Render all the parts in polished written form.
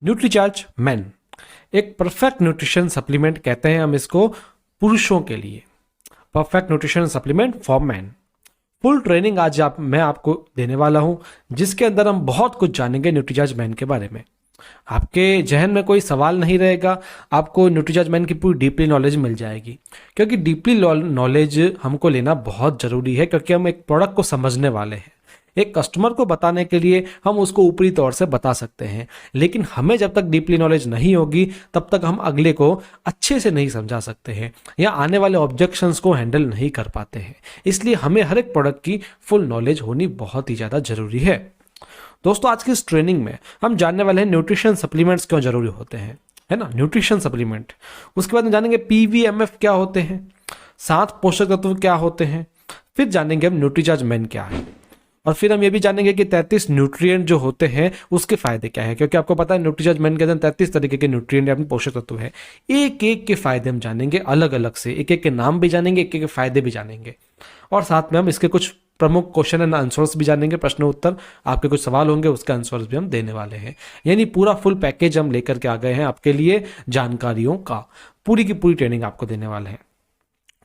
Nutricharge man एक perfect nutrition supplement कहते हैं हम इसको पुरुषों के लिए। Perfect nutrition supplement for man. Full training आज मैं आपको देने वाला हूं, जिसके अंदर हम बहुत कुछ जानेंगे न्यूट्रीचार्ज मैन के बारे में। आपके जहन में कोई सवाल नहीं रहेगा, आपको न्यूट्रीचार्ज मैन की पूरी डीपली नॉलेज मिल जाएगी। क्योंकि डीपली नॉलेज हमको लेना बहुत जरूरी है, क्योंकि हम एक प्रोडक्ट को समझने वाले हैं। एक कस्टमर को बताने के लिए हम उसको ऊपरी तौर से बता सकते हैं, लेकिन हमें जब तक डीपली नॉलेज नहीं होगी तब तक हम अगले को अच्छे से नहीं समझा सकते हैं या आने वाले ऑब्जेक्शंस को हैंडल नहीं कर पाते हैं। इसलिए हमें हर एक प्रोडक्ट की फुल नॉलेज होनी बहुत ही ज़्यादा जरूरी है। दोस्तों, आज की इस ट्रेनिंग में हम जानने वाले हैं न्यूट्रिशन सप्लीमेंट्स क्यों जरूरी होते हैं, है ना, न्यूट्रिशन सप्लीमेंट। उसके बाद हम जानेंगे पीवीएमएफ क्या होते हैं, 7 पोषक तत्व क्या होते हैं, फिर जानेंगे हम न्यूट्रीचार्ज मैन क्या है, और फिर हम ये भी जानेंगे कि 33 न्यूट्रिएंट जो होते हैं उसके फायदे क्या है। क्योंकि आपको पता है न्यूट्रीचार्ज मैन के अंदर 33 तरीके के न्यूट्रिएंट यानी पोषक तत्व है। एक एक के फायदे हम जानेंगे अलग अलग से, एक एक के नाम भी जानेंगे, एक एक के फायदे भी जानेंगे, और साथ में हम इसके कुछ प्रमुख क्वेश्चन एंड आंसर्स भी जानेंगे। प्रश्न उत्तर, आपके कुछ सवाल होंगे उसके आंसर्स भी हम देने वाले हैं। यानी पूरा फुल पैकेज हम लेकर के आ गए हैं आपके लिए जानकारियों का। पूरी की पूरी ट्रेनिंग आपको देने वाले हैं,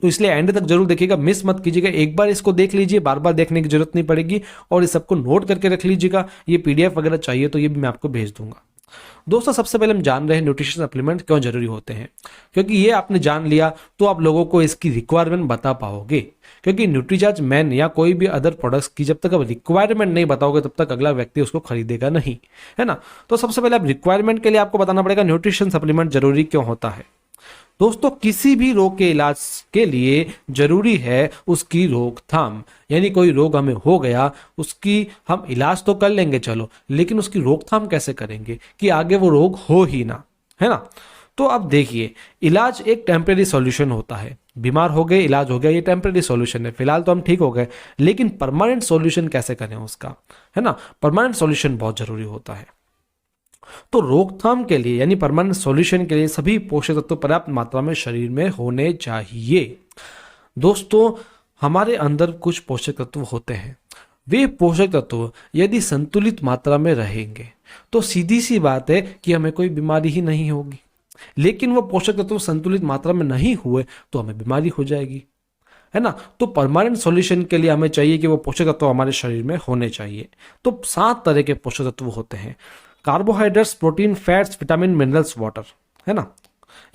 तो इसलिए एंड तक जरूर देखिएगा, मिस मत कीजिएगा। एक बार इसको देख लीजिए, बार बार देखने की जरूरत नहीं पड़ेगी, और इस सबको नोट करके रख लीजिएगा। ये पीडीएफ वगैरह चाहिए तो ये भी मैं आपको भेज दूंगा। दोस्तों, सबसे पहले हम जान रहे हैं न्यूट्रिशन सप्लीमेंट क्यों जरूरी होते हैं। क्योंकि ये आपने जान लिया तो आप लोगों को इसकी रिक्वायरमेंट बता पाओगे। क्योंकि न्यूट्रीचार्ज मैन या कोई भी अदर प्रोडक्ट्स की जब तक आप रिक्वायरमेंट नहीं बताओगे तब तक अगला व्यक्ति उसको खरीदेगा नहीं, है ना। तो सबसे पहले आप रिक्वायरमेंट के लिए आपको बताना पड़ेगा न्यूट्रिशन सप्लीमेंट जरूरी क्यों होता है। दोस्तों, किसी भी रोग के इलाज के लिए जरूरी है उसकी रोकथाम। यानी कोई रोग हमें हो गया, उसकी हम इलाज तो कर लेंगे चलो, लेकिन उसकी रोकथाम कैसे करेंगे कि आगे वो रोग हो ही ना, है ना। तो अब देखिए, इलाज एक टेम्परेरी सॉल्यूशन होता है। बीमार हो गए, इलाज हो गया, ये टेम्परेरी सॉल्यूशन है, फिलहाल तो हम ठीक हो गए, लेकिन परमानेंट सॉल्यूशन कैसे करें उसका, है ना। परमानेंट सॉल्यूशन बहुत जरूरी होता है। तो रोकथाम के लिए यानी परमानेंट सॉल्यूशन के लिए सभी पोषक तत्व पर्याप्त मात्रा में शरीर में होने चाहिए। दोस्तों, हमारे अंदर कुछ पोषक तत्व होते हैं, वे पोषक तत्व यदि संतुलित मात्रा में रहेंगे तो सीधी सी बात है कि हमें कोई बीमारी ही नहीं होगी। लेकिन वो पोषक तत्व संतुलित मात्रा में नहीं हुए तो हमें बीमारी हो जाएगी, है ना। तो परमानेंट सॉल्यूशन के लिए हमें चाहिए कि वो पोषक तत्व हमारे शरीर में होने चाहिए। तो 7 तरह के पोषक तत्व होते हैं: carbohydrates, protein, fats, vitamin, minerals, water, है ना।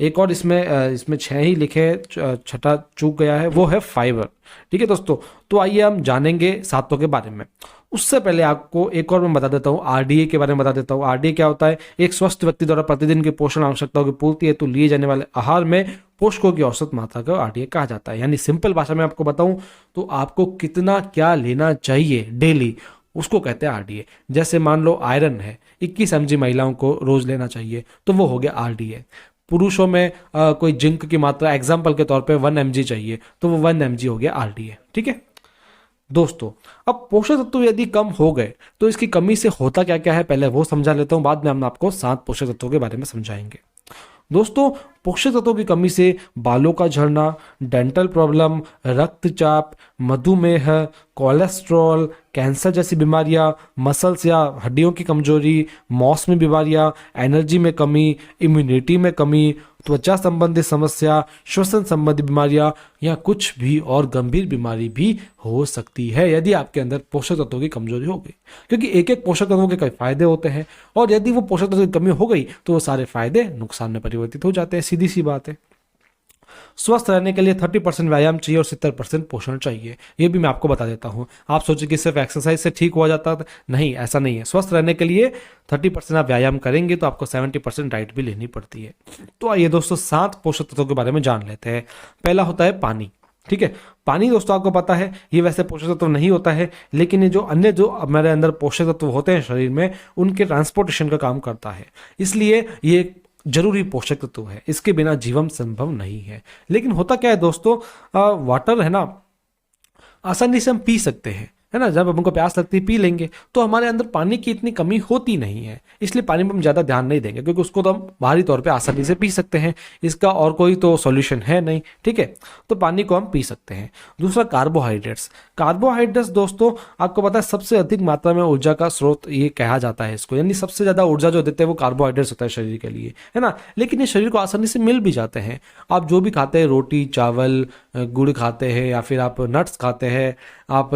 एक और इसमें 6 ही लिखे, छठा चूक गया है, वो है फाइबर। ठीक है दोस्तों, तो आइए हम जानेंगे 7 के बारे में। उससे पहले आपको एक और मैं बता देता हूँ, आरडीए के बारे में बता देता हूँ। आरडीए क्या होता है? एक स्वस्थ व्यक्ति द्वारा प्रतिदिन की पोषण आवश्यकताओं की पूर्ति हेतु लिए जाने वाले आहार में पोषकों की औसत मात्रा को आरडीए कहा जाता है। यानी सिंपल भाषा में आपको बताऊं तो आपको कितना क्या लेना चाहिए डेली, उसको कहते हैं आरडीए। जैसे मान लो आयरन है, 21 mg महिलाओं को रोज लेना चाहिए, तो वो हो गया आरडीए। पुरुषों में कोई जिंक की मात्रा एग्जाम्पल के तौर पे 1 mg चाहिए, तो वो 1 mg हो गया आरडीए। ठीक है दोस्तों, अब पोषक तत्व यदि कम हो गए तो इसकी कमी से होता क्या क्या है पहले वो समझा लेता हूं, बाद में हम आपको 7 पोषक तत्वों के बारे में समझाएंगे। दोस्तों, पोषक तत्वों की कमी से बालों का झड़ना, डेंटल प्रॉब्लम, रक्तचाप, मधुमेह, कोलेस्ट्रॉल, कैंसर जैसी बीमारियां, मसल्स या हड्डियों की कमजोरी, मौसमी बीमारियां, एनर्जी में कमी, इम्यूनिटी में कमी, त्वचा संबंधी समस्या, श्वसन संबंधी बीमारियां या कुछ भी और गंभीर बीमारी भी हो सकती है यदि आपके अंदर पोषक तत्वों की कमजोरी हो गई। क्योंकि एक एक पोषक तत्वों के कई फायदे होते हैं, और यदि वो पोषक तत्वों की कमी हो गई तो वो सारे फायदे नुकसान में परिवर्तित हो जाते हैं। सीधी सी बात है। स्वस्थ रहने के लिए 30% व्यायाम चाहिए और 70% पोषण चाहिए। ये भी मैं आपको बता देता हूँ। आप सोचे कि सिर्फ एक्सरसाइज से ठीक हो जाता है, नहीं, ऐसा नहीं है। स्वस्थ रहने के लिए 30% आप व्यायाम करेंगे तो आपको 70% डाइट भी लेनी पड़ती है। तो आइए दोस्तों, 7 पोषक तत्वों के बारे में जान लेते हैं। पहला होता है पानी। ठीक है, पानी दोस्तों आपको पता है ये वैसे पोषक तत्व नहीं होता है, लेकिन ये जो अन्य जो हमारे अंदर पोषक तत्व होते हैं शरीर में, उनके ट्रांसपोर्टेशन का काम करता है। इसलिए ये जरूरी पोषक तत्व है, इसके बिना जीवन संभव नहीं है। लेकिन होता क्या है दोस्तों, वाटर है ना, आसानी से हम पी सकते हैं, है ना, जब हमको प्यास लगती है पी लेंगे, तो हमारे अंदर पानी की इतनी कमी होती नहीं है, इसलिए पानी पर हम ज़्यादा ध्यान नहीं देंगे, क्योंकि उसको तो हम बाहरी तौर पे आसानी से पी सकते हैं, इसका और कोई तो सॉल्यूशन है नहीं। ठीक है, तो पानी को हम पी सकते हैं। दूसरा, कार्बोहाइड्रेट्स। कार्बोहाइड्रेट्स दोस्तों आपको पता है सबसे अधिक मात्रा में ऊर्जा का स्रोत ये कहा जाता है इसको, यानी सबसे ज़्यादा ऊर्जा जो देते हैं वो कार्बोहाइड्रेट्स होता है शरीर के लिए, है ना। लेकिन ये शरीर को आसानी से मिल भी जाते हैं। आप जो भी खाते हैं, रोटी चावल गुड़ खाते हैं, या फिर आप नट्स खाते हैं, आप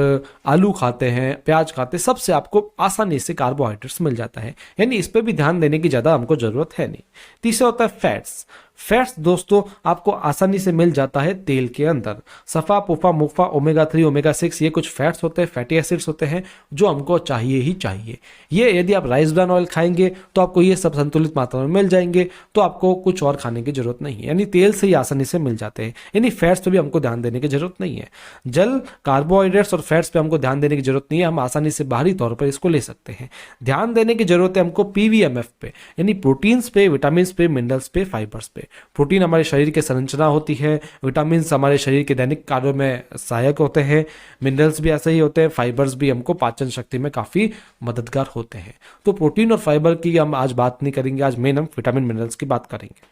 आलू खाते हैं, प्याज खाते हैं, सबसे आपको आसानी से कार्बोहाइड्रेट्स मिल जाता है, यानी इस पर भी ध्यान देने की ज़्यादा हमको ज़रूरत है नहीं। तीसरा होता है फैट्स। फैट्स दोस्तों आपको आसानी से मिल जाता है तेल के अंदर। सफ़ा पुफा मुफा ओमेगा 3 ओमेगा 6 ये कुछ फैट्स होते हैं, फैटी एसिड्स होते हैं जो हमको चाहिए ही चाहिए। ये यदि आप राइस ब्रान ऑयल खाएंगे तो आपको ये सब संतुलित मात्रा में मिल जाएंगे, तो आपको कुछ और खाने की जरूरत नहीं है, यानी तेल से ही आसानी से मिल जाते हैं, यानी फैट्स पे भी हमको ध्यान देने की जरूरत नहीं है। जल, कार्बोहाइड्रेट्स और फैट्स पे हमको ध्यान देने की जरूरत नहीं है, हम आसानी से बाहरी तौर पर इसको ले सकते हैं। ध्यान देने की जरूरत है हमको पीवीएमएफ पे, यानी प्रोटीन्स पे, विटामिन पे, मिनरल्स पे, फाइबर्स पे। प्रोटीन हमारे शरीर की संरचना होती है, विटामिन हमारे शरीर के दैनिक कार्यों में सहायक होते हैं, मिनरल्स भी ऐसे ही होते हैं, फाइबर्स भी हमको पाचन शक्ति में काफ़ी मददगार होते हैं। तो प्रोटीन और फाइबर की हम आज बात नहीं करेंगे, आज मेन हम विटामिन मिनरल्स की बात करेंगे।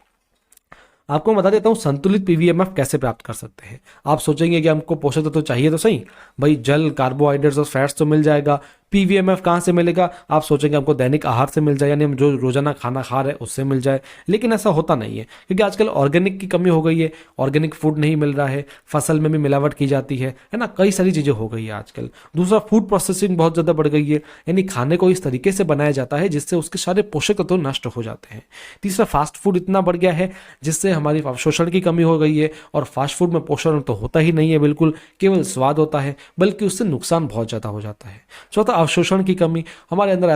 आपको बता देता हूँ संतुलित पीवीएमएफ कैसे प्राप्त कर सकते हैं। आप सोचेंगे कि हमको पोषक तत्व तो चाहिए, तो सही भाई, जल, कार्बोहाइड्रेट्स और फैट्स तो मिल जाएगा, पीवीएमएफ कहाँ से मिलेगा? आप सोचेंगे हमको दैनिक आहार से मिल जाए, यानी हम जो रोजाना खाना खा रहे हैं उससे मिल जाए, लेकिन ऐसा होता नहीं है, क्योंकि आजकल ऑर्गेनिक की कमी हो गई है, ऑर्गेनिक फूड नहीं मिल रहा है, फसल में भी मिलावट की जाती है ना, कई सारी चीज़ें हो गई है आजकल। दूसरा, फूड प्रोसेसिंग बहुत ज़्यादा बढ़ गई है, यानी खाने को इस तरीके से बनाया जाता है जिससे उसके सारे पोषक तत्व नष्ट हो जाते हैं। तीसरा, फास्ट फूड इतना बढ़ गया है जिससे हमारी अवशोषण की कमी हो गई है, और फास्ट फूड में पोषण तो होता ही नहीं है बिल्कुल, केवल स्वाद होता है, बल्कि उससे नुकसान बहुत ज़्यादा हो जाता है। चौथा, अवशोषण की कमी, हमारे अंदर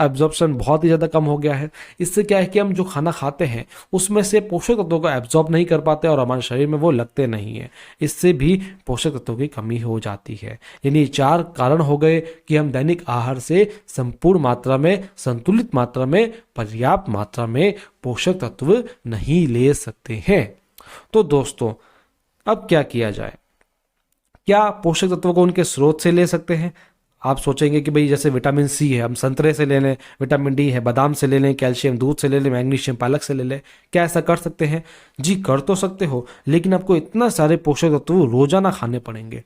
एब्जॉर्प्शन बहुत ही ज़्यादा कम हो गया है। इससे क्या है कि हम जो खाना खाते हैं उसमें से पोषक तत्वों को एब्जॉर्ब नहीं कर पाते और हमारे शरीर में वो लगते नहीं है, इससे भी पोषक तत्वों की कमी हो जाती है। यानी 4 कारण हो गए कि हम दैनिक आहार से संपूर्ण मात्रा में, संतुलित मात्रा में, पर्याप्त मात्रा में पोषक तत्व नहीं ले सकते हैं। तो दोस्तों अब क्या किया जाए? क्या पोषक तत्वों को उनके स्रोत से ले सकते हैं? आप सोचेंगे कि भाई जैसे विटामिन सी है हम संतरे से ले लें, विटामिन डी है बादाम से ले लें, कैल्शियम दूध से ले लें, मैग्नीशियम पालक से ले लें, क्या ऐसा कर सकते हैं? जी कर तो सकते हो, लेकिन आपको इतना सारे पोषक तत्व रोजाना खाने पड़ेंगे,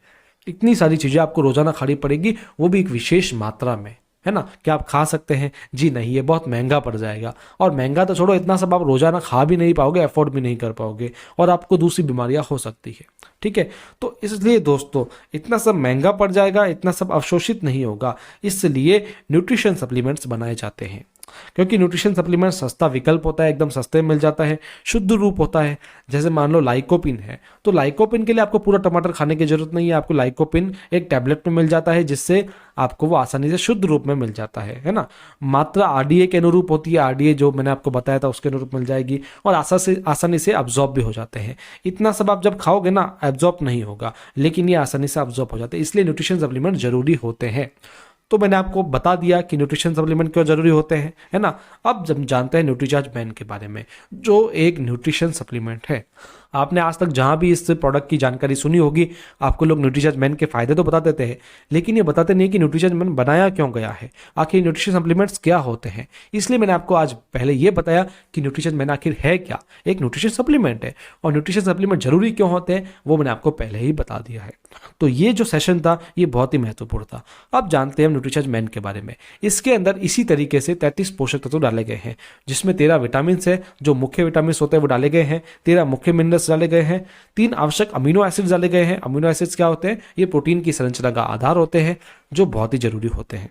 इतनी सारी चीज़ें आपको रोजाना खानी पड़ेगी, वो भी एक विशेष मात्रा में, है ना। क्या आप खा सकते हैं? जी नहीं, ये बहुत महंगा पड़ जाएगा, और महंगा तो छोड़ो, इतना सब आप रोजाना खा भी नहीं पाओगे, अफोर्ड भी नहीं कर पाओगे, और आपको दूसरी बीमारियां हो सकती है। ठीक है, तो इसलिए दोस्तों इतना सब महंगा पड़ जाएगा, इतना सब अवशोषित नहीं होगा, इसलिए न्यूट्रिशन सप्लीमेंट्स बनाए जाते हैं, क्योंकि न्यूट्रिशन सप्लीमेंट सस्ता विकल्प होता है, एकदम सस्ते में मिल जाता है, शुद्ध रूप होता है। जैसे मान लो लाइकोपिन है, तो लाइकोपिन के लिए आपको पूरा टमाटर खाने की जरूरत नहीं है, आपको लाइकोपिन एक टैबलेट में मिल जाता है, जिससे आपको वो आसानी से शुद्ध रूप में मिल जाता है ना। मात्रा आरडीए के अनुरूप होती है, आरडीए जो मैंने आपको बताया था उसके अनुरूप मिल जाएगी, और आसानी से अब्जॉर्ब भी हो जाते हैं। इतना सब आप जब खाओगे ना, एब्जॉर्ब नहीं होगा, लेकिन ये आसानी से अब्जॉर्ब हो जाते हैं, इसलिए न्यूट्रिशन सप्लीमेंट जरूरी होते हैं। तो मैंने आपको बता दिया कि न्यूट्रिशन सप्लीमेंट क्यों जरूरी होते हैं, है ना। अब जब जानते हैं न्यूट्रीचार्ज मैन के बारे में, जो एक न्यूट्रिशन सप्लीमेंट है। आपने आज तक जहां भी इस प्रोडक्ट की जानकारी सुनी होगी, आपको लोग न्यूट्रीचार्ज मैन के फायदे तो बता देते हैं, लेकिन ये बताते नहीं कि न्यूट्रीचार्ज मैन बनाया क्यों गया है, आखिर न्यूट्रिशन सप्लीमेंट्स क्या होते हैं। इसलिए मैंने आपको आज पहले ये बताया कि न्यूट्रिचार्ज मैन आखिर है क्या, एक न्यूट्रिशन सप्लीमेंट है, और न्यूट्रिशन सप्लीमेंट जरूरी क्यों होते हैं वो मैंने आपको पहले ही बता दिया है। तो ये जो सेशन था ये बहुत ही महत्वपूर्ण था। अब जानते हैं हम न्यूट्रीचार्ज मैन के बारे में। इसके अंदर इसी तरीके से 33 पोषक तत्व डाले गए हैं, जिसमें 13 विटामिन है, जो मुख्य विटामिन होते हैं वो डाले गए हैं, 13 मुख्य मिनरल्स डाले गए हैं, 3 आवश्यक अमीनो एसिड्स डाले गए हैं। अमीनो एसिड्स क्या होते हैं? ये प्रोटीन की संरचना का आधार होते हैं, जो बहुत ही जरूरी होते हैं।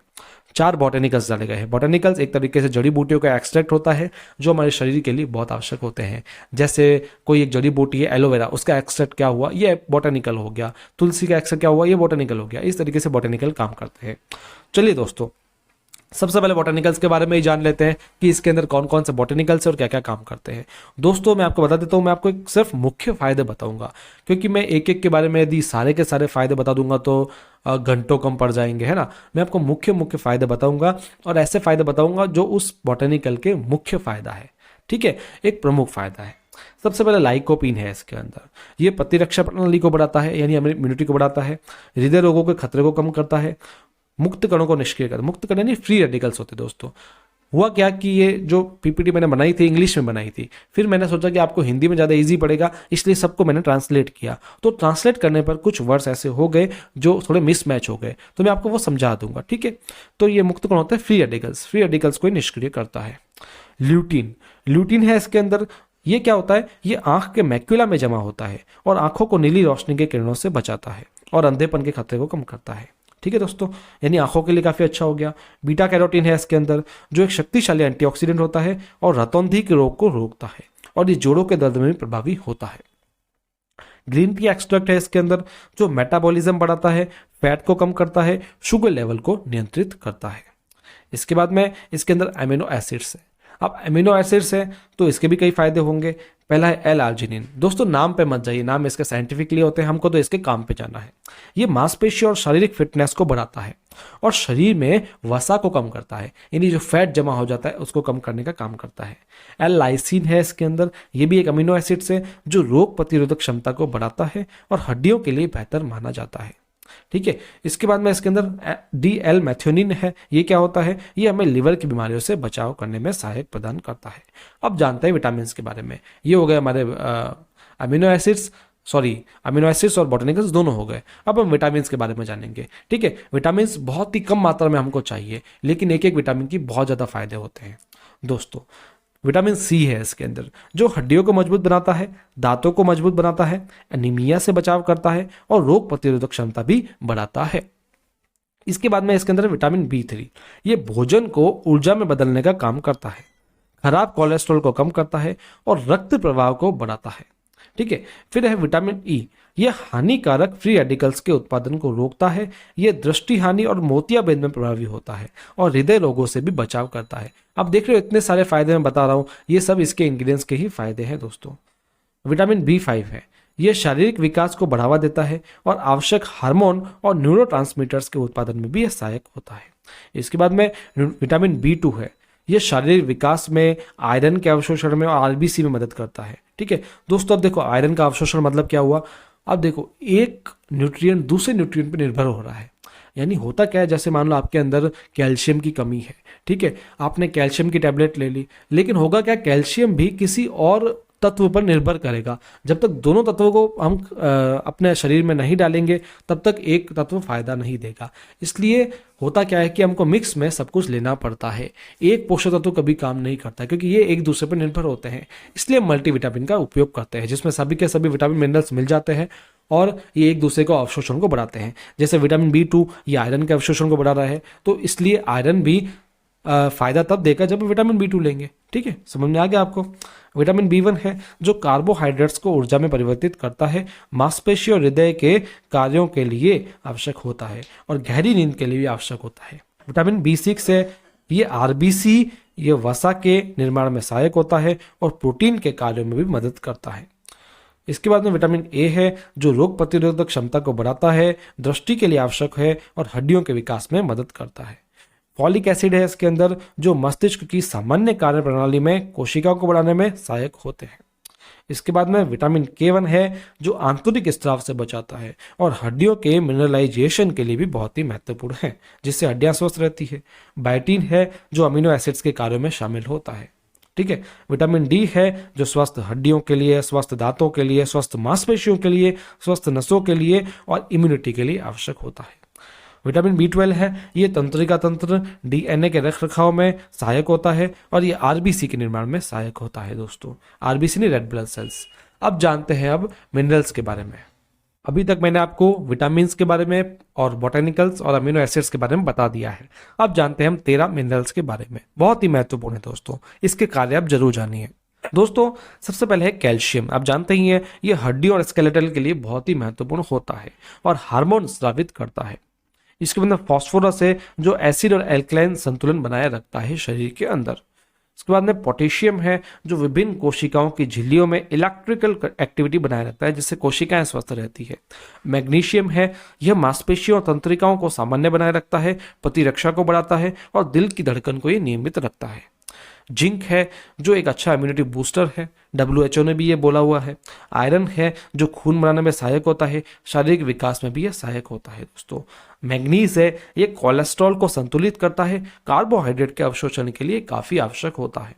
4 बॉटेनिकल्स डाले गए हैं। बॉटेनिकल्स एक तरीके से जड़ी बूटियों का एक्सट्रैक्ट होता है, जो हमारे शरीर के लिए बहुत आवश्यक होते हैं। जैसे कोई एक जड़ी बूटी है एलोवेरा, उसका एक्सट्रैक्ट क्या हुआ? ये बॉटेनिकल हो गया। तुलसी का एक्सट्रैक्ट क्या हुआ? ये बॉटेनिकल हो गया। इस तरीके से बॉटेनिकल काम करते हैं। चलिए दोस्तों, सबसे पहले बॉटेनिकल्स के बारे में ही जान लेते हैं कि इसके अंदर कौन कौन से बॉटेनिकल्स हैं और क्या क्या काम करते हैं। दोस्तों मैं आपको बता देता हूँ, मैं आपको एक सिर्फ मुख्य फायदे बताऊंगा, क्योंकि मैं एक एक के बारे में यदि सारे के सारे फायदे बता दूंगा तो घंटों कम पड़ जाएंगे, है ना। मैं आपको मुख्य मुख्य फायदे बताऊंगा, और ऐसे फायदे बताऊंगा जो उस बॉटेनिकल के मुख्य फायदा है। ठीक है, एक प्रमुख फायदा है। सबसे पहले लाइकोपीन है इसके अंदर, ये प्रतिरक्षा प्रणाली को बढ़ाता है, यानी हमारी इम्यूनिटी को बढ़ाता है, हृदय रोगों के खतरे को कम करता है, मुक्त कणों को निष्क्रिय करता है। मुक्त कण यानी फ्री रेडिकल्स होते हैं दोस्तों। हुआ क्या कि ये जो पीपीटी मैंने बनाई थी इंग्लिश में बनाई थी, फिर मैंने सोचा कि आपको हिंदी में ज़्यादा इजी पड़ेगा, इसलिए सबको मैंने ट्रांसलेट किया। तो ट्रांसलेट करने पर कुछ वर्ड्स ऐसे हो गए जो थोड़े मिसमैच हो गए, तो मैं आपको वो समझा दूंगा, ठीक है। तो ये मुक्त कण होते हैं फ्री रेडिकल्स, फ्री रेडिकल्स को निष्क्रिय करता है। ल्यूटीन, ल्यूटीन है इसके अंदर, ये क्या होता है, ये आंख के मैक्यूला में जमा होता है और आंखों को नीली रोशनी के किरणों से बचाता है और अंधेपन के खतरे को कम करता है, ठीक है दोस्तों, यानी आंखों के लिए काफी अच्छा हो गया। बीटा कैरोटीन है इसके अंदर, जो एक शक्तिशाली एंटीऑक्सीडेंट होता है और रतौंधी के रोग को रोकता है और ये जोड़ों के दर्द में भी प्रभावी होता है। ग्रीन टी एक्सट्रैक्ट है इसके अंदर, जो मेटाबॉलिज्म बढ़ाता है, फैट को कम करता है, शुगर लेवल को नियंत्रित करता है। इसके बाद में इसके अंदर अमीनो एसिड्स है। अब अमीनो एसिड्स है तो इसके भी कई फायदे होंगे। पहला है एल आर्जिनिन। दोस्तों नाम पे मत जाइए, नाम इसके साइंटिफिकली होते हैं, हमको तो इसके काम पे जाना है। ये मांसपेशी और शारीरिक फिटनेस को बढ़ाता है और शरीर में वसा को कम करता है, यानी जो फैट जमा हो जाता है उसको कम करने का काम करता है। एल लाइसिन है इसके अंदर, ये भी एक अमीनो एसिड्स है जो रोग प्रतिरोधक क्षमता को बढ़ाता है और हड्डियों के लिए बेहतर माना जाता है, ठीक है। इसके बाद में इसके अंदर डी एल मैथ्योनिन है। ये क्या होता है, ये हमें लिवर की बीमारियों से बचाव करने में सहायक प्रदान करता है। अब जानते हैं विटामिन के बारे में। ये हो गए हमारे अमीनो एसिड्स, अमीनो एसिड्स और बोटेनिकल्स दोनों हो गए। अब हम विटामिन के बारे में जानेंगे, ठीक है। विटामिन बहुत ही कम मात्रा में हमको चाहिए, लेकिन एक एक विटामिन की बहुत ज़्यादा फायदे होते हैं दोस्तों। विटामिन सी है इसके अंदर, जो हड्डियों को मजबूत बनाता है, दांतों को मजबूत बनाता है, एनीमिया से बचाव करता है और रोग प्रतिरोधक क्षमता भी बढ़ाता है। इसके बाद में इसके अंदर विटामिन बी3, ये भोजन को ऊर्जा में बदलने का काम करता है, खराब कोलेस्ट्रॉल को कम करता है और रक्त प्रवाह को बढ़ाता है, ठीक है। फिर है विटामिन ई, यह हानिकारक फ्री रेडिकल्स के उत्पादन को रोकता है, यह दृष्टि हानि और मोतियाबिंद में प्रभावी होता है और हृदय रोगों से भी बचाव करता है। अब देख रहे हो इतने सारे फायदे मैं बता रहा हूं, ये सब इसके इंग्रेडिएंट्स के ही फायदे हैं दोस्तों। विटामिन बी5 है, यह शारीरिक विकास को बढ़ावा देता है और आवश्यक हार्मोन और न्यूरोट्रांसमीटर्स के उत्पादन में भी यह सहायक होता है। इसके बाद में विटामिन बी2 है, यह शारीरिक विकास में, आयरन के अवशोषण में और आरबीसी में मदद करता है, ठीक है दोस्तों। अब देखो आयरन का अवशोषण मतलब क्या हुआ, अब देखो एक न्यूट्रिएंट दूसरे न्यूट्रिएंट पर निर्भर हो रहा है, यानी होता क्या है, जैसे मान लो आपके अंदर कैल्शियम की कमी है, ठीक है, आपने कैल्शियम की टैबलेट ले ली, लेकिन होगा क्या, कैल्शियम भी किसी और तत्व पर निर्भर करेगा। जब तक दोनों तत्वों को हम अपने शरीर में नहीं डालेंगे तब तक एक तत्व फायदा नहीं देगा। इसलिए होता क्या है कि हमको मिक्स में सब कुछ लेना पड़ता है, एक पोषक तत्व कभी काम नहीं करता क्योंकि ये एक दूसरे पर निर्भर होते हैं। इसलिए मल्टीविटामिन का उपयोग करते हैं जिसमें सभी के सभी विटामिन मिनरल्स मिल जाते हैं और ये एक दूसरे को अवशोषण को बढ़ाते हैं। जैसे विटामिन बी2 ये आयरन के अवशोषण को बढ़ा रहा है, तो इसलिए आयरन भी फायदा तब देगा जब विटामिन बी2 लेंगे, ठीक है, समझ में आ गया आपको। विटामिन बी1 है जो कार्बोहाइड्रेट्स को ऊर्जा में परिवर्तित करता है, मांसपेशी और हृदय के कार्यों के लिए आवश्यक होता है और गहरी नींद के लिए भी आवश्यक होता है। विटामिन बी6 है, ये आरबीसी, ये वसा के निर्माण में सहायक होता है और प्रोटीन के कार्यों में भी मदद करता है। इसके बाद में विटामिन ए है जो रोग प्रतिरोधक क्षमता को बढ़ाता है, दृष्टि के लिए आवश्यक है और हड्डियों के विकास में मदद करता है। फॉलिक एसिड है इसके अंदर जो मस्तिष्क की सामान्य कार्य प्रणाली में कोशिकाओं को बढ़ाने में सहायक होते हैं। इसके बाद में विटामिन K1 है जो आंतरिक स्त्राव से बचाता है और हड्डियों के मिनरलाइजेशन के लिए भी बहुत ही महत्वपूर्ण है, जिससे हड्डियां स्वस्थ रहती है। बायोटीन है जो अमीनो एसिड्स के कार्यों में शामिल होता है, ठीक है। विटामिन डी है जो स्वस्थ हड्डियों के लिए, स्वस्थ दांतों के लिए, स्वस्थ मांसपेशियों के लिए, स्वस्थ नसों के लिए और इम्यूनिटी के लिए आवश्यक होता है। विटामिन बी12 है, ये तंत्रिका तंत्र, डीएनए के रख रखाव में सहायक होता है और ये आरबीसी के निर्माण में सहायक होता है दोस्तों, आरबीसी नहीं, रेड ब्लड सेल्स। अब जानते हैं अब मिनरल्स के बारे में। अभी तक मैंने आपको विटामिन्स के बारे में और बोटेनिकल्स और अमीनो एसिड्स के बारे में बता दिया है। अब जानते हैं हम 13 मिनरल्स के बारे में, बहुत ही महत्वपूर्ण है दोस्तों, इसके कार्य आप जरूर जानिए। दोस्तों सबसे पहले है कैल्शियम। आप जानते ही हैं ये हड्डी और स्केलेटल के लिए बहुत ही महत्वपूर्ण होता है और हार्मोन स्रावित करता है। इसके अंदर फॉस्फोरस है जो एसिड और एल्कलाइन संतुलन बनाए रखता है शरीर के अंदर। इसके बाद में पोटेशियम है जो विभिन्न कोशिकाओं की झिल्लियों में इलेक्ट्रिकल एक्टिविटी बनाए रखता है जिससे कोशिकाएं स्वस्थ रहती है। मैग्नीशियम है, यह मांसपेशियों और तंत्रिकाओं को सामान्य बनाए रखता है, प्रतिरक्षा को बढ़ाता है और दिल की धड़कन को ये नियमित रखता है। जिंक है जो एक अच्छा इम्यूनिटी बूस्टर है, WHO ने भी ये बोला हुआ है। आयरन है जो खून बनाने में सहायक होता है, शारीरिक विकास में भी ये सहायक होता है दोस्तों। मैग्नीज है, ये कोलेस्ट्रॉल को संतुलित करता है, कार्बोहाइड्रेट के अवशोषण के लिए काफी आवश्यक होता है।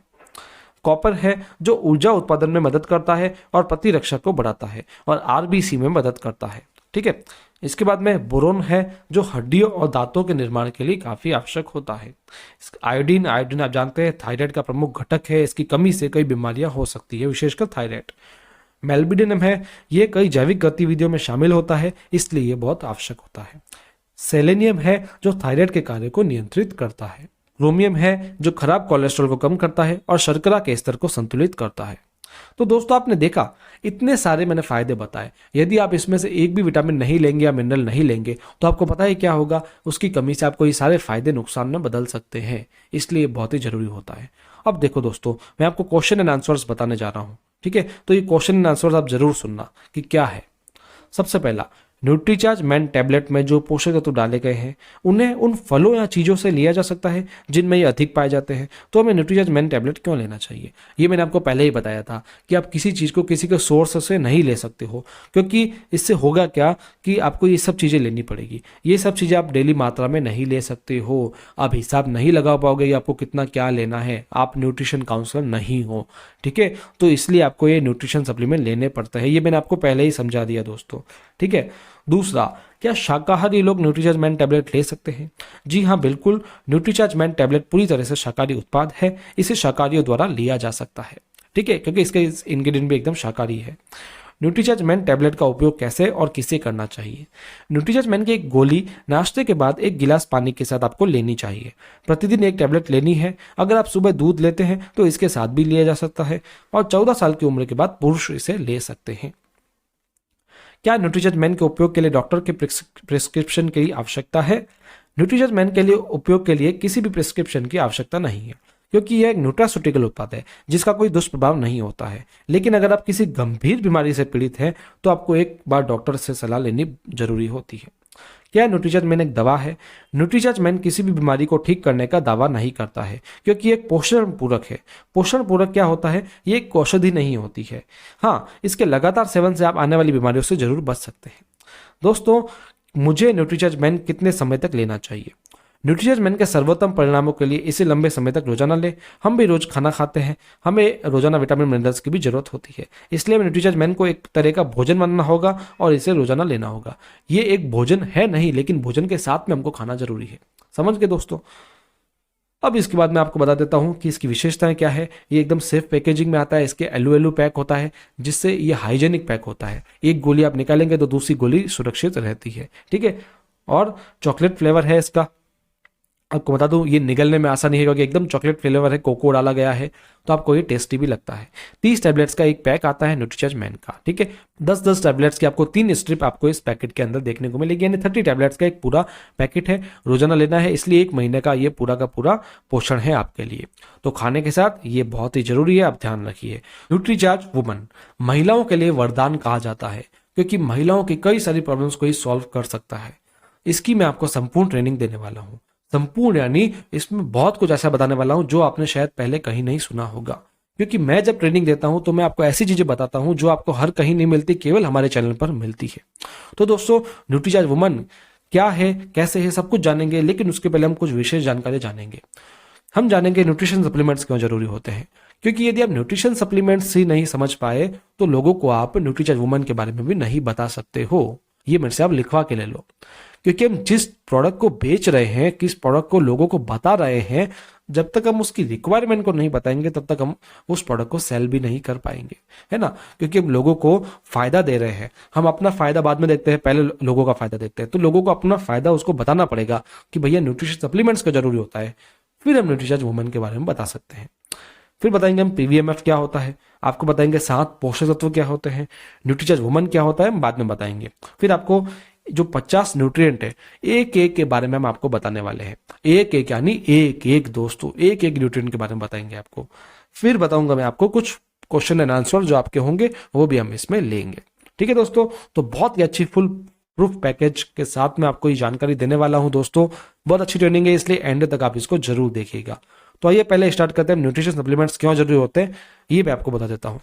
कॉपर है जो ऊर्जा उत्पादन में मदद करता है और प्रतिरक्षा को बढ़ाता है और RBC में मदद करता है। ठीक है, इसके बाद में बोरोन है जो हड्डियों और दांतों के निर्माण के लिए काफी आवश्यक होता है। आयोडीन आप जानते हैं थायराइड का प्रमुख घटक है, इसकी कमी से कई बीमारियां हो सकती है, विशेषकर थायराइड। मेल्बिडिनम है, ये कई जैविक गतिविधियों में शामिल होता है, इसलिए ये बहुत आवश्यक होता है। सेलेनियम है जो थायराइड के कार्य को नियंत्रित करता है। क्रोमियम है जो खराब कोलेस्ट्रॉल को कम करता है और शर्करा के स्तर को संतुलित करता है। तो दोस्तों आपने देखा, इतने सारे मैंने फायदे बताए। यदि आप इसमें से एक भी विटामिन नहीं लेंगे या मिनरल नहीं लेंगे तो आपको पता है क्या होगा, उसकी कमी से आपको ये सारे फायदे नुकसान में बदल सकते हैं, इसलिए बहुत ही जरूरी होता है। अब देखो दोस्तों, मैं आपको क्वेश्चन एंड आंसर्स बताने जा रहा हूं, ठीक है? तो ये क्वेश्चन एंड आंसर्स आप जरूर सुनना कि क्या है। सबसे पहला, न्यूट्रीचार्ज मैन टैबलेट में जो पोषक तत्व डाले गए हैं उन्हें उन फलों या चीज़ों से लिया जा सकता है जिनमें ये अधिक पाए जाते हैं, तो हमें न्यूट्रीचार्ज मैन टैबलेट क्यों लेना चाहिए? ये मैंने आपको पहले ही बताया था कि आप किसी चीज़ को किसी के सोर्स से नहीं ले सकते हो, क्योंकि इससे होगा क्या कि आपको ये सब चीज़ें लेनी पड़ेगी। ये सब चीज़ें आप डेली मात्रा में नहीं ले सकते हो, आप हिसाब नहीं लगा पाओगे कि आपको कितना क्या लेना है, आप न्यूट्रिशन काउंसलर नहीं हो, ठीक है? तो इसलिए आपको ये न्यूट्रिशन सप्लीमेंट लेने पड़ते हैं, ये मैंने आपको पहले ही समझा दिया दोस्तों, ठीक है? दूसरा, क्या शाकाहारी लोग न्यूट्रीचार्ज मैन टैबलेट ले सकते हैं? जी हाँ, बिल्कुल। न्यूट्रीचार्ज मैन टैबलेट पूरी तरह से शाकाहारी उत्पाद है, इसे शाकाहारियों द्वारा लिया जा सकता है, ठीक है, क्योंकि इसके इंग्रेडिएंट भी एकदम शाकाहारी है। न्यूट्रीचार्ज मैन टैबलेट का उपयोग कैसे और किसे करना चाहिए? न्यूट्रीचार्ज मैन की एक गोली नाश्ते के बाद 1 गिलास पानी के साथ आपको लेनी चाहिए। प्रतिदिन 1 टैबलेट लेनी है। अगर आप सुबह दूध लेते हैं तो इसके साथ भी लिया जा सकता है और 14 साल की उम्र के बाद पुरुष इसे ले सकते हैं। क्या न्यूट्रीचार्ज मैन के उपयोग के लिए डॉक्टर के प्रिस्क्रिप्शन की आवश्यकता है? न्यूट्रीचार्ज मैन के लिए उपयोग के लिए किसी भी प्रिस्क्रिप्शन की आवश्यकता नहीं है, क्योंकि यह एक न्यूट्रास्यूटिकल उत्पाद है जिसका कोई दुष्प्रभाव नहीं होता है। लेकिन अगर आप किसी गंभीर बीमारी से पीड़ित हैं तो आपको एक बार डॉक्टर से सलाह लेनी जरूरी होती है। क्या न्यूट्रीचार्ज मैन एक दवा है? न्यूट्रीचार्ज मैन किसी भी बीमारी को ठीक करने का दावा नहीं करता है, क्योंकि एक पोषण पूरक है। पोषण पूरक क्या होता है? ये एक औषधि नहीं होती है। हाँ, इसके लगातार सेवन से आप आने वाली बीमारियों से जरूर बच सकते हैं। दोस्तों, मुझे न्यूट्रीचार्ज मैन कितने समय तक लेना चाहिए? न्यूट्रीचार्ज मैन के सर्वोत्तम परिणामों के लिए इसे लंबे समय तक रोजाना ले। हम भी रोज खाना खाते हैं, हमें रोजाना विटामिन मिनरल्स की भी जरूरत होती है, इसलिए हमें न्यूट्रीचार्ज मैन को एक तरह का भोजन मानना होगा और इसे रोजाना लेना होगा। ये एक भोजन है नहीं, लेकिन भोजन के साथ में हमको खाना जरूरी है। समझ गए दोस्तों? अब इसके बाद मैं आपको बता देता हूं कि इसकी विशेषताएं क्या है। ये एकदम सेफ पैकेजिंग में आता है, इसके एलओ पैक होता है जिससे ये हाइजेनिक पैक होता है। एक गोली आप निकालेंगे तो दूसरी गोली सुरक्षित रहती है, ठीक है? और चॉकलेट फ्लेवर है इसका। आपको बता दूं, ये निगलने में आसान नहीं है क्योंकि एकदम चॉकलेट फ्लेवर है, कोको डाला गया है, तो आपको ये टेस्टी भी लगता है। 30 टैबलेट्स का एक पैक आता है न्यूट्रीचार्ज मैन का, ठीक है? 10-10 टैबलेट्स की आपको 3 स्ट्रिप आपको इस पैकेट के अंदर देखने को मिलेगी, यानी 30 टैबलेट्स का एक पूरा पैकेट है। रोजाना लेना है, इसलिए 1 महीने का ये पूरा का पूरा पोषण है आपके लिए। तो खाने के साथ ये बहुत ही जरूरी है, आप ध्यान रखिए। न्यूट्रीचार्ज वुमन महिलाओं के लिए वरदान कहा जाता है, क्योंकि महिलाओं की कई सारी प्रॉब्लम्स को ही सॉल्व कर सकता है। इसकी मैं आपको संपूर्ण ट्रेनिंग देने वाला हूँ। संपूर्ण यानी इसमें बहुत कुछ ऐसा बताने वाला हूं जो आपने शायद पहले कहीं नहीं सुना होगा, क्योंकि मैं जब ट्रेनिंग देता हूं तो मैं आपको ऐसी चीजें बताता हूं जो आपको हर कहीं नहीं मिलती, केवल हमारे चैनल पर मिलती है। तो दोस्तों, न्यूट्रीचार्ज वुमन क्या है, कैसे है, सब कुछ जानेंगे, लेकिन उसके पहले हम कुछ विशेष जानकारी जानेंगे। हम जानेंगे न्यूट्रिशन सप्लीमेंट्स क्यों जरूरी होते हैं, क्योंकि यदि आप न्यूट्रिशन सप्लीमेंट्स ही नहीं समझ पाए तो लोगों को आप न्यूट्रीचार्ज वुमन के बारे में भी नहीं बता सकते हो। ये मेरे से आप लिखवा के ले लो, क्योंकि हम जिस प्रोडक्ट को बेच रहे हैं, किस प्रोडक्ट को लोगों को बता रहे हैं, जब तक हम उसकी रिक्वायरमेंट को नहीं बताएंगे तब तक हम उस प्रोडक्ट को सेल भी नहीं कर पाएंगे, है ना? क्योंकि हम लोगों को फायदा दे रहे हैं। हम अपना फायदा बाद में देखते हैं, पहले लोगों का फायदा देखते हैं। तो लोगों को अपना फायदा उसको बताना पड़ेगा कि भैया न्यूट्रिशन सप्लीमेंट्स का जरूरी होता है, फिर हम न्यूट्रीचार्ज वुमन के बारे में बता सकते हैं। फिर बताएंगे हम PVMF क्या होता है, आपको बताएंगे 7 पोषक तत्व क्या होते हैं, न्यूट्रीचार्ज वुमन क्या होता है हम बाद में बताएंगे। फिर आपको जो 50 न्यूट्रिएंट है, एक एक के बारे में हम आपको बताने वाले हैं। एक एक यानी एक एक दोस्तों, एक एक न्यूट्रिएंट के बारे में बताएंगे आपको। फिर बताऊंगा मैं आपको कुछ क्वेश्चन एंड आंसर जो आपके होंगे वो भी हम इसमें लेंगे, ठीक है दोस्तों? तो बहुत ही अच्छी फुल प्रूफ पैकेज के साथ में आपको ये जानकारी देने वाला हूं दोस्तों। बहुत अच्छी ट्रेनिंग है, इसलिए एंड तक आप इसको जरूर देखिएगा। तो आइए पहले स्टार्ट करते हैं न्यूट्रिशन सप्लीमेंट्स क्यों जरूरी होते हैं, ये मैं आपको बता देता हूँ।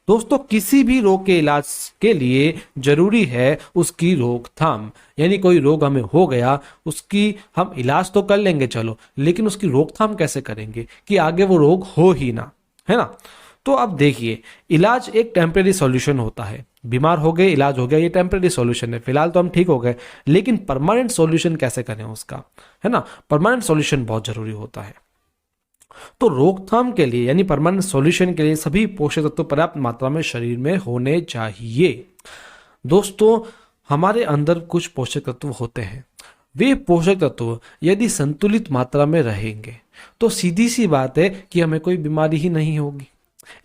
दोस्तों, किसी भी रोग के इलाज के लिए जरूरी है उसकी रोकथाम, यानी कोई रोग हमें हो गया, उसकी हम इलाज तो कर लेंगे चलो, लेकिन उसकी रोकथाम कैसे करेंगे कि आगे वो रोग हो ही ना, है ना। तो अब देखिए, इलाज एक टेम्परेरी सॉल्यूशन होता है, बीमार हो गए, इलाज हो गया, ये टेम्परेरी सॉल्यूशन है, फिलहाल तो हम ठीक हो गए, लेकिन परमानेंट सॉल्यूशन कैसे करें उसका, है ना। परमानेंट सॉल्यूशन बहुत जरूरी होता है। तो रोकथाम के लिए यानी परमानेंट सॉल्यूशन के लिए सभी पोषक तत्व पर्याप्त मात्रा में शरीर में होने चाहिए। दोस्तों, हमारे अंदर कुछ पोषक तत्व होते हैं, वे पोषक तत्व यदि संतुलित मात्रा में रहेंगे तो सीधी सी बात है कि हमें कोई बीमारी ही नहीं होगी,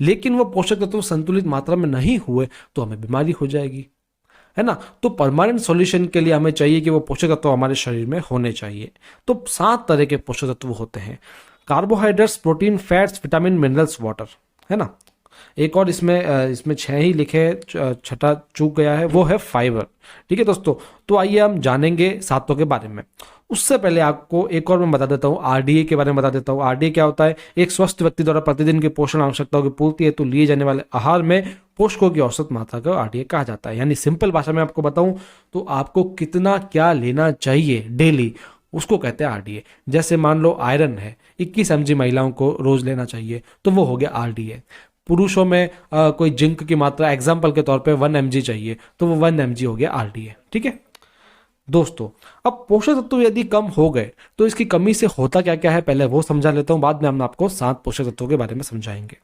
लेकिन वो पोषक तत्व संतुलित मात्रा में नहीं हुए तो हमें बीमारी हो जाएगी, है ना। तो परमानेंट सॉल्यूशन के लिए हमें चाहिए कि वो पोषक तत्व हमारे शरीर में होने चाहिए। तो 7 तरह के पोषक तत्व होते हैं, carbohydrates, protein, fats, vitamin, minerals, water, है ना। एक और इसमें 6 ही लिखे, छठा चूक गया है, वो है फाइबर। ठीक है दोस्तों, तो आइए हम जानेंगे सातों के बारे में। उससे पहले आपको एक और मैं बता देता हूँ, आरडीए के बारे में बता देता हूँ। आरडीए क्या होता है? एक स्वस्थ व्यक्ति द्वारा प्रतिदिन की पोषण आवश्यकताओं की पूर्ति हेतु लिए जाने वाले आहार में पोषकों की औसत मात्रा को आरडीए कहा जाता है। यानी सिंपल भाषा में आपको बताऊं तो आपको कितना क्या लेना चाहिए डेली, उसको कहते हैं आरडीए। जैसे मान लो आयरन है, 21 mg महिलाओं को रोज लेना चाहिए, तो वो हो गया आरडीए। पुरुषों में कोई जिंक की मात्रा एग्जाम्पल के तौर पे 1 mg चाहिए, तो वो 1 mg हो गया आरडीए। ठीक है दोस्तों, अब पोषक तत्व यदि कम हो गए तो इसकी कमी से होता क्या क्या है, पहले वो समझा लेता हूं, बाद में हम आपको 7 पोषक तत्वों के बारे में समझाएंगे।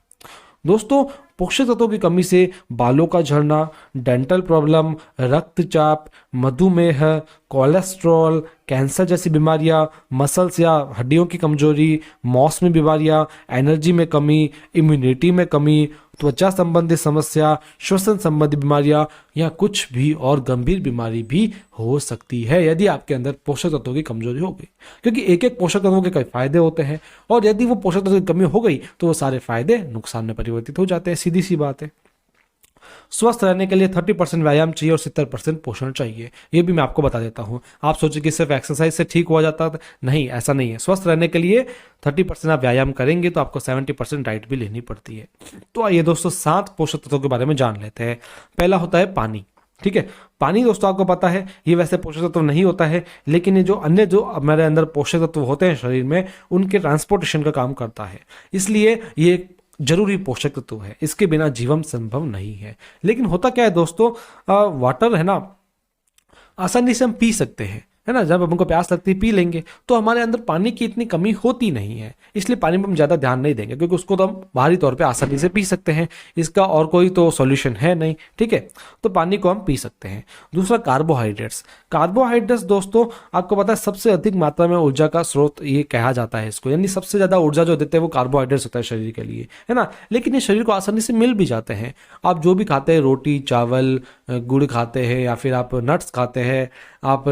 दोस्तों, पोषक तत्वों की कमी से बालों का झड़ना, डेंटल प्रॉब्लम, रक्तचाप, मधुमेह, कोलेस्ट्रॉल, कैंसर जैसी बीमारियां, मसल्स या हड्डियों की कमजोरी, मौसमी बीमारियां, एनर्जी में कमी, इम्यूनिटी में कमी, त्वचा संबंधी समस्या, श्वसन संबंधी बीमारियां या कुछ भी और गंभीर बीमारी भी हो सकती है यदि आपके अंदर पोषक तत्वों की कमजोरी हो गई। क्योंकि एक एक पोषक तत्वों के कई फायदे होते हैं, और यदि वो पोषक तत्वों की कमी हो गई तो वो सारे फायदे नुकसान में परिवर्तित हो जाते हैं। सीधी सी बात है। स्वस्थ रहने के लिए 30% व्यायाम चाहिए और 70% पोषण चाहिए, ये भी मैं आपको बता देता हूं। आप सोचे कि सिर्फ एक्सरसाइज से ठीक हो जाता है, नहीं, ऐसा नहीं है। स्वस्थ रहने के लिए 30% आप व्यायाम करेंगे तो आपको 70% डाइट भी लेनी पड़ती है। तो आइए दोस्तों, 7 पोषक तत्वों के बारे में जान लेते हैं। पहला होता है पानी। ठीक है, पानी दोस्तों आपको पता है ये वैसे पोषक तत्व नहीं होता है, लेकिन ये जो अन्य जो हमारे अंदर पोषक तत्व होते हैं शरीर में, उनके ट्रांसपोर्टेशन का काम करता है, इसलिए ये जरूरी पोषक तत्व है, इसके बिना जीवन संभव नहीं है। लेकिन होता क्या है दोस्तों, वाटर है ना, आसानी से हम पी सकते हैं, है ना। जब हमको प्यास लगती है पी लेंगे, तो हमारे अंदर पानी की इतनी कमी होती नहीं है, इसलिए पानी में हम ज़्यादा ध्यान नहीं देंगे, क्योंकि उसको तो हम बाहरी तौर पे आसानी से पी सकते हैं, इसका और कोई तो सॉल्यूशन है नहीं। ठीक है, तो पानी को हम पी सकते हैं। दूसरा, कार्बोहाइड्रेट्स। कार्बोहाइड्रेट्स दोस्तों आपको पता है सबसे अधिक मात्रा में ऊर्जा का स्रोत ये कहा जाता है इसको, यानी सबसे ज़्यादा ऊर्जा जो देते हैं वो कार्बोहाइड्रेट्स होता है शरीर के लिए, है ना। लेकिन ये शरीर को आसानी से मिल भी जाते हैं। आप जो भी खाते हैं, रोटी, चावल, गुड़ खाते हैं, या फिर आप नट्स खाते हैं, आप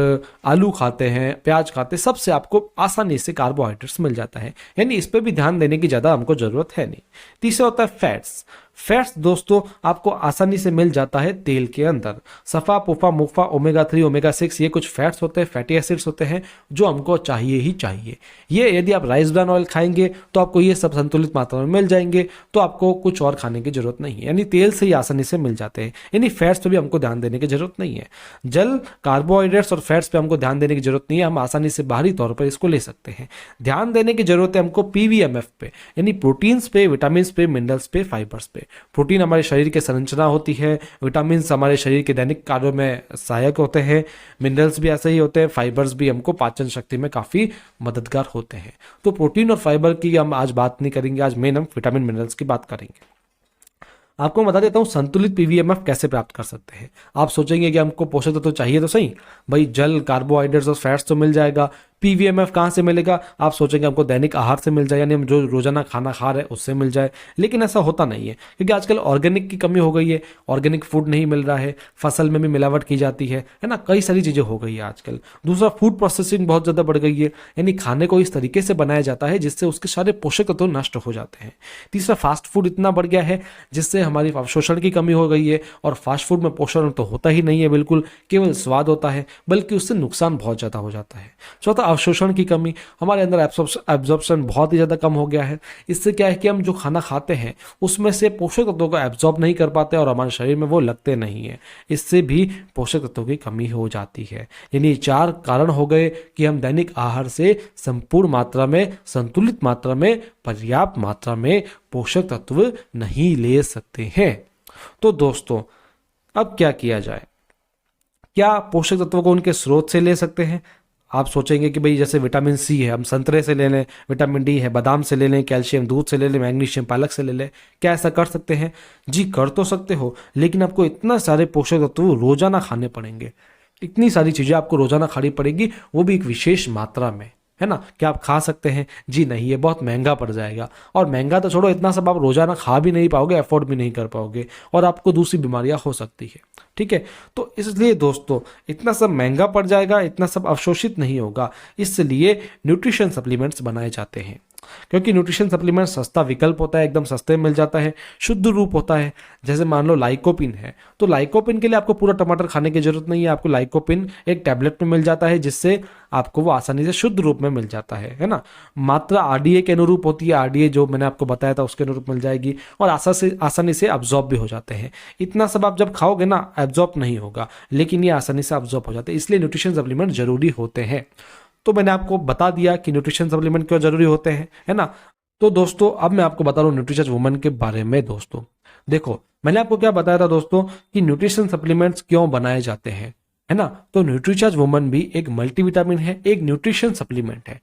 आलू खाते हैं, प्याज खाते हैं, सबसे आपको आसानी से कार्बोहाइड्रेट्स मिल जाता है, यानी इस पे भी ध्यान देने की ज़्यादा हमको ज़रूरत है नहीं। तीसरा होता है फैट्स। फैट्स दोस्तों आपको आसानी से मिल जाता है तेल के अंदर। सफ़ा, पुफा, मुफा, ओमेगा 3, ओमेगा 6, ये कुछ फैट्स होते हैं, फैटी एसिड्स होते हैं जो हमको चाहिए ही चाहिए। ये यदि आप राइस ब्रान ऑयल खाएंगे तो आपको ये सब संतुलित मात्रा में मिल जाएंगे, तो आपको कुछ और खाने की जरूरत नहीं है, यानी तेल से ही आसानी से मिल जाते हैं। यानी फैट्स पे भी हमको ध्यान देने की जरूरत नहीं है। जल, कार्बोहाइड्रेट्स और फैट्स पे हमको ध्यान देने की जरूरत नहीं है, हम आसानी से बाहरी तौर पर इसको ले सकते हैं। ध्यान देने की जरूरत है हमको पीवीएमएफ पे, यानी प्रोटीन्स पे, विटामिन पे, मिनरल्स पे, फाइबर्स पे। प्रोटीन हमारे शरीर की संरचना होती है, विटामिन हमारे शरीर के दैनिक कार्यों में सहायक होते हैं, मिनरल्स भी ऐसे ही होते हैं, फाइबर्स भी हमको पाचन शक्ति में काफ़ी मददगार होते हैं। तो प्रोटीन और फाइबर की हम आज बात नहीं करेंगे, आज मेन हम विटामिन मिनरल्स की बात करेंगे। आपको मैं बता देता हूं संतुलित पीवीएमएफ कैसे प्राप्त कर सकते हैं। आप सोचेंगे कि हमको पोषक तत्व चाहिए तो सही, भाई जल, कार्बोहाइड्रेट्स और फैट्स तो मिल जाएगा, पीवीएमएफ कहाँ से मिलेगा? आप सोचेंगे हमको दैनिक आहार से मिल जाए, यानी हम जो रोजाना खाना खा रहे हैं उससे मिल जाए, लेकिन ऐसा होता नहीं है, क्योंकि आजकल ऑर्गेनिक की कमी हो गई है, ऑर्गेनिक फूड नहीं मिल रहा है, फसल में भी मिलावट की जाती है ना, कई सारी चीज़ें हो गई है आजकल। दूसरा, फूड प्रोसेसिंग बहुत ज़्यादा बढ़ गई है, यानी खाने को इस तरीके से बनाया जाता है जिससे उसके सारे पोषक तत्व नष्ट हो जाते हैं। तीसरा, फास्ट फूड इतना बढ़ गया है जिससे हमारी पोषण की कमी हो गई है, और फास्ट फूड में पोषण तो होता ही नहीं है बिल्कुल, केवल स्वाद होता है, बल्कि उससे नुकसान बहुत ज़्यादा हो जाता है। चौथा, अवशोषण की कमी, हमारे अंदर एब्जॉर्प्शन बहुत ही ज़्यादा कम हो गया है। इससे क्या है कि हम जो खाना खाते हैं उसमें से पोषक तत्वों को एब्जॉर्ब नहीं कर पाते और हमारे शरीर में वो लगते नहीं है। इससे भी पोषक तत्वों की कमी हो जाती है। यानी 4 कारण हो गए कि हम दैनिक आहार से संपूर्ण मात्रा में, संतुलित मात्रा में, पर्याप्त मात्रा में पोषक तत्व नहीं ले सकते हैं। तो दोस्तों अब क्या किया जाए? क्या पोषक तत्वों को उनके स्रोत से ले सकते हैं? आप सोचेंगे कि भाई जैसे विटामिन सी है, हम संतरे से ले लें, विटामिन डी है, बादाम से ले लें, कैल्शियम दूध से ले लें, मैग्नीशियम पालक से ले लें। क्या ऐसा कर सकते हैं? जी कर तो सकते हो, लेकिन आपको इतना सारे पोषक तत्व रोजाना खाने पड़ेंगे। इतनी सारी चीजें आपको रोजाना खानी पड़ेगी, वो भी एक विशेष मात्रा में, है ना। क्या आप खा सकते हैं? जी नहीं, ये बहुत महंगा पड़ जाएगा। और महंगा तो छोड़ो, इतना सब आप रोजाना खा भी नहीं पाओगे, अफोर्ड भी नहीं कर पाओगे, और आपको दूसरी बीमारियां हो सकती है। ठीक है, तो इसलिए दोस्तों इतना सब महंगा पड़ जाएगा, इतना सब अवशोषित नहीं होगा। इसलिए न्यूट्रिशन सप्लीमेंट्स बनाए जाते हैं, क्योंकि न्यूट्रिशन सप्लीमेंट सस्ता विकल्प होता है, एकदम सस्ते में मिल जाता है, शुद्ध रूप होता है। जैसे मान लो लाइकोपिन है, तो लाइकोपिन के लिए आपको पूरा टमाटर खाने की जरूरत नहीं है। आपको लाइकोपिन एक टैबलेट में मिल जाता है, जिससे आपको वो आसानी से शुद्ध रूप में मिल जाता है ना। मात्रा आरडीए के अनुरूप होती है, आरडीए जो मैंने आपको बताया था उसके अनुरूप मिल जाएगी, और आसानी से अब्जॉर्ब भी हो जाते हैं। इतना सब आप जब खाओगे ना, एब्जॉर्ब नहीं होगा, लेकिन ये आसानी से अब्जॉर्ब हो जाते हैं। इसलिए न्यूट्रिशन सप्लीमेंट जरूरी होते हैं। तो मैंने आपको बता दिया कि न्यूट्रिशन सप्लीमेंट क्यों जरूरी होते हैं, है ना। तो दोस्तों अब मैं आपको बता रहा हूँ न्यूट्रिचर्स वुमन के बारे में। दोस्तों देखो, मैंने आपको क्या बताया था दोस्तों कि न्यूट्रिशन सप्लीमेंट्स क्यों बनाए जाते हैं, है ना। तो न्यूट्रिचर्स वुमन भी एक मल्टीविटामिन है, एक न्यूट्रिशन सप्लीमेंट है।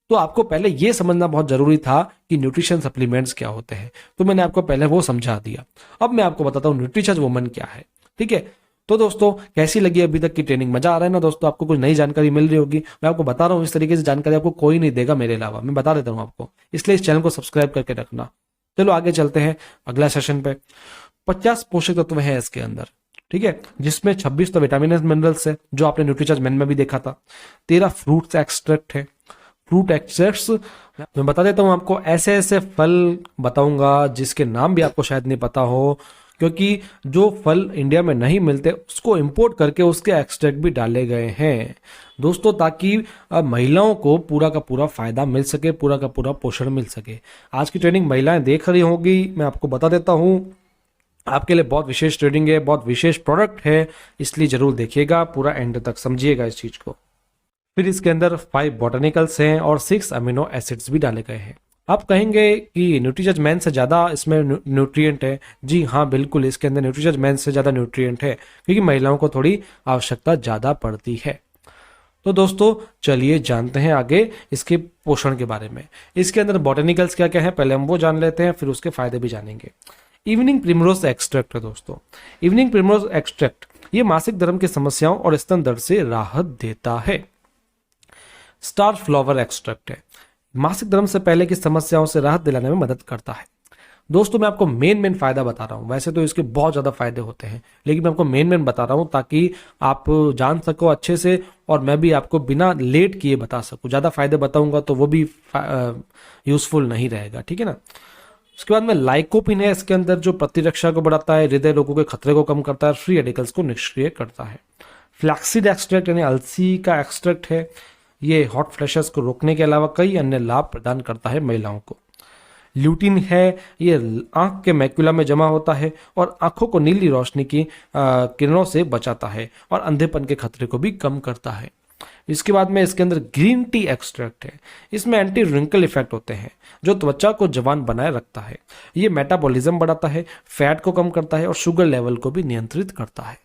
तो आपको पहले ये समझना बहुत जरूरी था कि न्यूट्रिशन सप्लीमेंट्स क्या होते हैं, तो मैंने आपको पहले वो समझा दिया। अब मैं आपको बताता हूँ न्यूट्रिचर्स वुमन क्या है। ठीक है, तो दोस्तों कैसी लगी अभी तक की ट्रेनिंग? मजा आ रहा है ना दोस्तों? आपको कुछ नई जानकारी मिल रही होगी। मैं आपको बता रहा हूँ, इस तरीके से जानकारी आपको कोई नहीं देगा मेरे अलावा, मैं बता देता हूँ आपको। इसलिए इस चैनल को सब्सक्राइब करके रखना। चलो आगे चलते हैं अगला सेशन पे। 50 पोषक तत्व है इसके अंदर, ठीक है, जिसमें 26 तो विटामिन एंड मिनरल्स है, जो आपने न्यूट्रिचर्स मेन में भी देखा था। 13 फ्रूट्स एक्सट्रैक्ट है। फ्रूट एक्सट्रैक्ट्स मैं बता देता हूँ आपको, ऐसे ऐसे फल बताऊंगा जिसके नाम भी आपको शायद नहीं पता हो, क्योंकि जो फल इंडिया में नहीं मिलते उसको इंपोर्ट करके उसके एक्सट्रैक्ट भी डाले गए हैं दोस्तों, ताकि महिलाओं को पूरा का पूरा फायदा मिल सके, पूरा का पूरा पोषण मिल सके। आज की ट्रेनिंग महिलाएं देख रही होंगी, मैं आपको बता देता हूँ आपके लिए बहुत विशेष ट्रेनिंग है, बहुत विशेष प्रोडक्ट है, इसलिए जरूर देखिएगा, पूरा एंड तक समझिएगा इस चीज को। फिर इसके अंदर 5 बॉटनिकल्स हैं और 6 अमीनो एसिड्स भी डाले गए हैं। आप कहेंगे कि न्यूट्रिचर्स मैन से ज़्यादा इसमें न्यूट्रिएंट है। जी हाँ बिल्कुल, इसके अंदर न्यूट्रिचर्स मैन से ज़्यादा न्यूट्रिएंट है, क्योंकि महिलाओं को थोड़ी आवश्यकता ज़्यादा पड़ती है। तो दोस्तों चलिए जानते हैं आगे इसके पोषण के बारे में। इसके अंदर बॉटनिकल्स क्या क्या है पहले हम वो जान लेते हैं, फिर उसके फायदे भी जानेंगे। इवनिंग प्रिमरोज एक्सट्रैक्ट है दोस्तों। इवनिंग प्रिमरोज एक्सट्रैक्ट ये मासिक धर्म की समस्याओं और स्तन दर्द से राहत देता है। स्टार फ्लावर एक्सट्रैक्ट है, मासिक धर्म से पहले की समस्याओं से राहत दिलाने में मदद करता है। दोस्तों मैं आपको मेन फायदा बता रहा हूं, वैसे तो इसके बहुत ज्यादा फायदे होते हैं, लेकिन मैं आपको मेन बता रहा हूं ताकि आप जान सको अच्छे से, और मैं भी आपको बिना लेट किए बता सकूं। ज्यादा फायदे बताऊंगा तो वो भी यूजफुल नहीं रहेगा, ठीक है ना। उसके बाद में लाइकोपिन है इसके अंदर, जो प्रतिरक्षा को बढ़ाता है, हृदय रोगों के खतरे को कम करता है, फ्री रेडिकल्स को निष्क्रिय करता है। फ्लैक्सीड एक्सट्रैक्ट यानी अलसी का एक्सट्रैक्ट है, ये हॉट फ्लैशेस को रोकने के अलावा कई अन्य लाभ प्रदान करता है महिलाओं को। ल्यूटिन है, ये आंख के मैक्यूला में जमा होता है और आंखों को नीली रोशनी की किरणों से बचाता है और अंधेपन के खतरे को भी कम करता है। इसके बाद में इसके अंदर ग्रीन टी एक्सट्रैक्ट है, इसमें एंटी रिंकल इफेक्ट होते हैं जो त्वचा को जवान बनाए रखता है। ये मेटाबॉलिज्म बढ़ाता है, फैट को कम करता है और शुगर लेवल को भी नियंत्रित करता है।